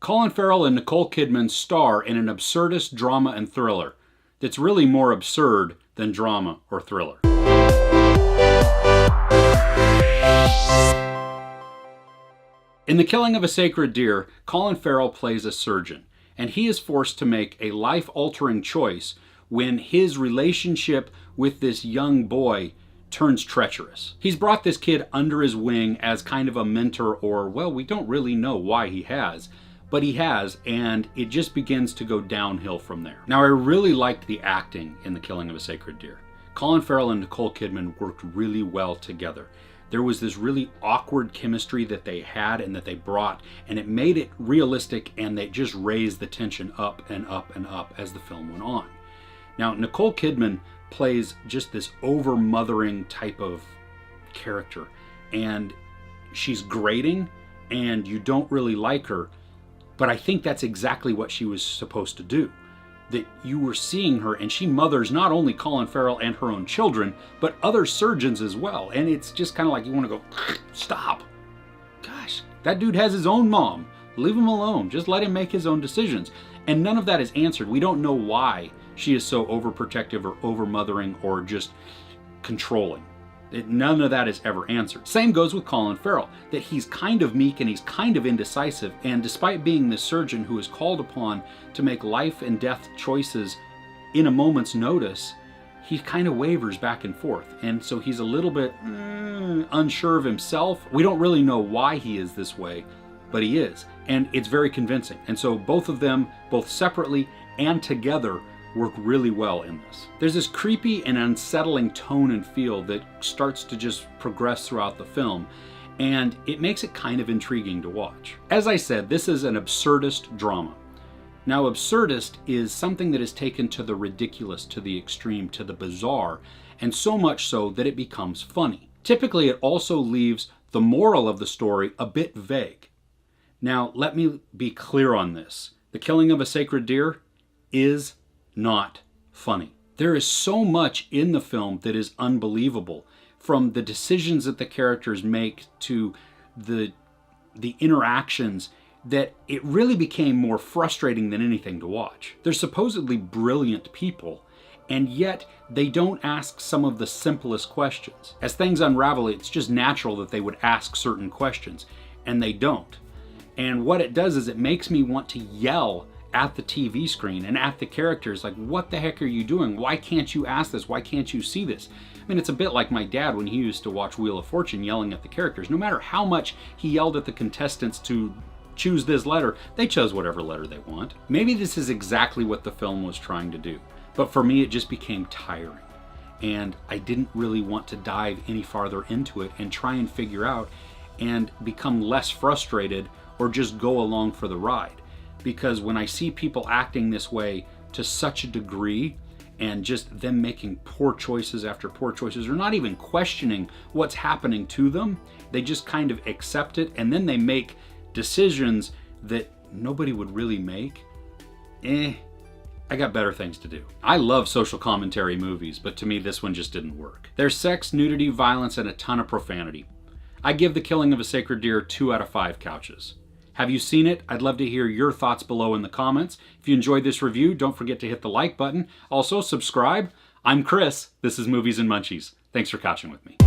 Colin Farrell and Nicole Kidman star in an absurdist drama and thriller that's really more absurd than drama or thriller. In The Killing of a Sacred Deer, Colin Farrell plays a surgeon, and he is forced to make a life-altering choice when his relationship with this young boy turns treacherous. He's brought this kid under his wing as kind of a mentor, or, well, we don't really know why he has, but he has, and it just begins to go downhill from there. Now, I really liked the acting in The Killing of a Sacred Deer. Colin Farrell and Nicole Kidman worked really well together. There was this really awkward chemistry that they had and that they brought, and it made it realistic, and they just raised the tension up and up and up as the film went on. Now, Nicole Kidman plays just this over-mothering type of character, and she's grating, and you don't really like her, but I think that's exactly what she was supposed to do. That you were seeing her, and she mothers not only Colin Farrell and her own children, but other surgeons as well. And it's just kind of like you want to go, stop. Gosh, that dude has his own mom. Leave him alone. Just let him make his own decisions. And none of that is answered. We don't know why she is so overprotective or over-mothering or just controlling. None of that is ever answered. Same goes with Colin Farrell, that he's kind of meek and he's kind of indecisive, and despite being the surgeon who is called upon to make life and death choices in a moment's notice, he kind of wavers back and forth, and so he's a little bit unsure of himself. We don't really know why he is this way, but he is, and it's very convincing. And so both of them, both separately and together, work really well in this. There's this creepy and unsettling tone and feel that starts to just progress throughout the film, and it makes it kind of intriguing to watch. As I said, this is an absurdist drama. Now, absurdist is something that is taken to the ridiculous, to the extreme, to the bizarre, and so much so that it becomes funny. Typically, it also leaves the moral of the story a bit vague. Now, let me be clear on this. The Killing of a Sacred Deer is not funny. There is so much in the film that is unbelievable, from the decisions that the characters make to the interactions, that it really became more frustrating than anything to watch. They're supposedly brilliant people, and yet they don't ask some of the simplest questions. As things unravel, it's just natural that they would ask certain questions, and they don't. And what it does is it makes me want to yell at the TV screen and at the characters, like, what the heck are you doing? Why can't you ask this? Why can't you see this? I mean, it's a bit like my dad when he used to watch Wheel of Fortune, yelling at the characters. No matter how much he yelled at the contestants to choose this letter, they chose whatever letter they want. Maybe this is exactly what the film was trying to do, but for me it just became tiring, and I didn't really want to dive any farther into it and try and figure out and become less frustrated or just go along for the ride. Because when I see people acting this way to such a degree, and just them making poor choices after poor choices, or not even questioning what's happening to them, they just kind of accept it, and then they make decisions that nobody would really make. I got better things to do. I love social commentary movies, but to me this one just didn't work. There's sex, nudity, violence, and a ton of profanity. I give The Killing of a Sacred Deer 2 out of 5 couches. Have you seen it? I'd love to hear your thoughts below in the comments. If you enjoyed this review, don't forget to hit the like button. Also, subscribe. I'm Chris. This is Movies and Munchies. Thanks for couching with me.